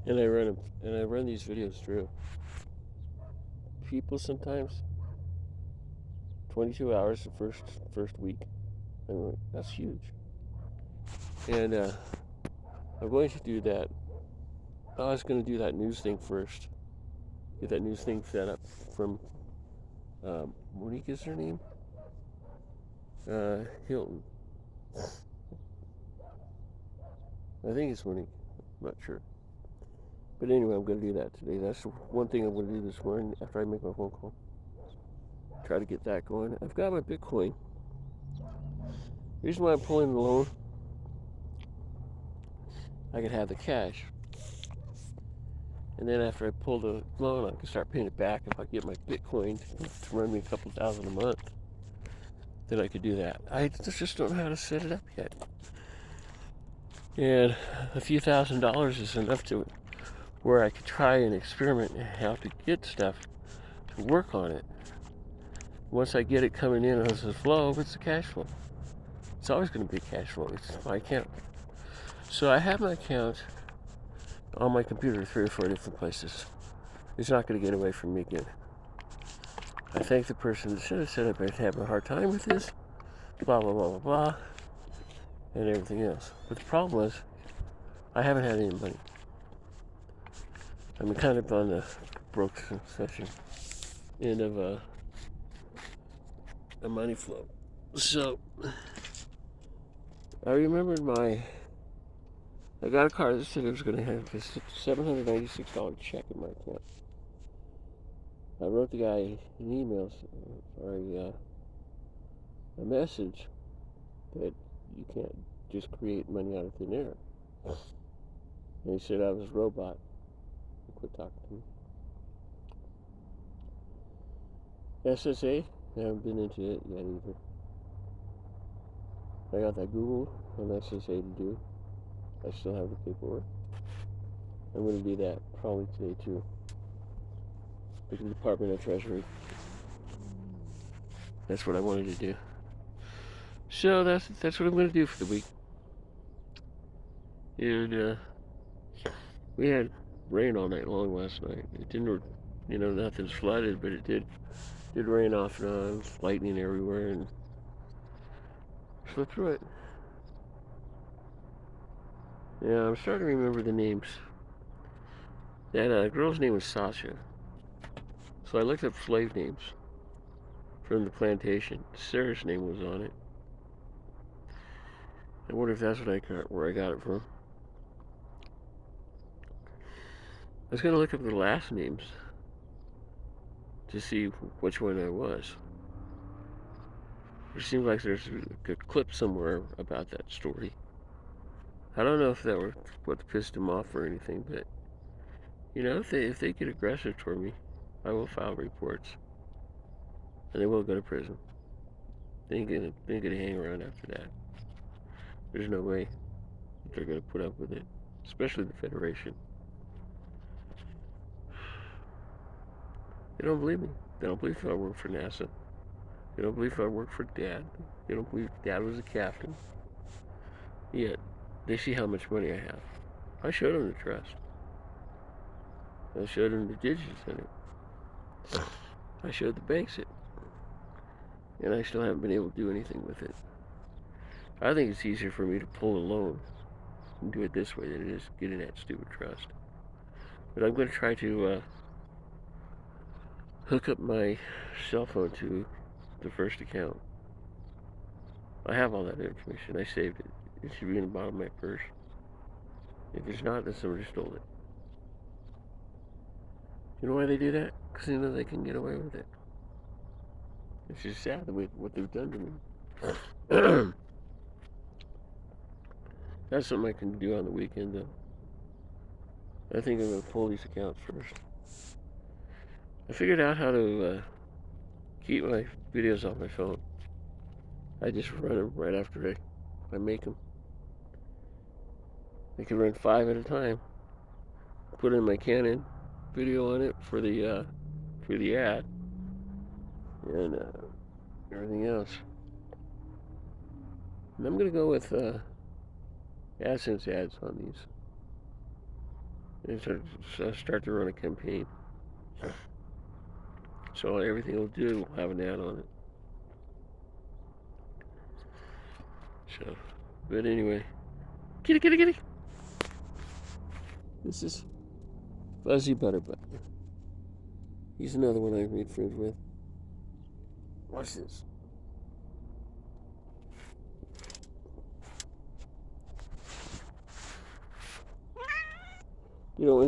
And I run these videos through people sometimes 22 hours the first week. I'm like, that's huge. And I'm going to do that. I was going to do that news thing first. Get that news thing set up from Monique is her name? Hilton. I think it's Monique. I'm not sure. But anyway, I'm going to do that today. That's one thing I'm going to do this morning after I make my phone call. Try to get that going. I've got my Bitcoin. The reason why I'm pulling the loan, I could have the cash. And then after I pull the loan, I can start paying it back. If I get my Bitcoin to run me a couple thousand a month, then I could do that. I just don't know how to set it up yet. And a few $1,000s is enough to where I could try and experiment and how to get stuff to work on it. Once I get it coming in as a flow, it's a cash flow. It's always going to be cash flow. It's my account. So I have my account on my computer 3 or 4 different places. It's not going to get away from me again. I thank the person that said I've been having a hard time with this, blah, blah, blah, blah, blah, and everything else. But the problem is, I haven't had any money. I'm kind of on the broke session end of a money flow. So, I remembered I got a card that said it was going to have this $796 check in my account. I wrote the guy an email or a message that you can't just create money out of thin air. And he said I was a robot. He quit talking to me. SSA, I haven't been into it yet either. I got that Google on SSA to do. I still have the paperwork. I'm going to do that probably today too. With the Department of Treasury. That's what I wanted to do. So that's what I'm going to do for the week. And we had rain all night long last night. It didn't, nothing's flooded, but it did rain off and on, lightning everywhere, and slipped through it. Yeah, I'm starting to remember the names. That girl's name was Sasha. So I looked up slave names from the plantation. Sarah's name was on it. I wonder if that's where I got it from. I was going to look up the last names to see which one I was. It seems like there's a clip somewhere about that story. I don't know if that was what pissed him off or anything, but if they get aggressive toward me, I will file reports, and they will go to prison. They ain't gonna hang around after that. There's no way they're gonna put up with it, especially the Federation. They don't believe me. They don't believe I work for NASA. They don't believe I work for Dad. They don't believe Dad was a captain. Yet, they see how much money I have. I showed them the trust. I showed them the digits in it. I showed the banks it. And I still haven't been able to do anything with it. I think it's easier for me to pull a loan and do it this way than it is getting that stupid trust. But I'm going to try to hook up my cell phone to the first account. I have all that information. I saved it. It should be in the bottom of my purse. If it's not, then somebody stole it. You know why they do that? Because they know they can get away with it. It's just sad what they've done to me. That's something I can do on the weekend, though. I think I'm going to pull these accounts first. I figured out how to keep my videos off my phone. I just run them right after I make them. I can run 5 at a time. Put in my Canon video on it for the ad and everything else. And I'm gonna go with AdSense ads on these. and start to run a campaign. So everything will do will have an ad on it. So, but anyway, kitty, kitty, kitty. This is Fuzzy Butterbutt. He's another one I've made friends with. Watch this. You know,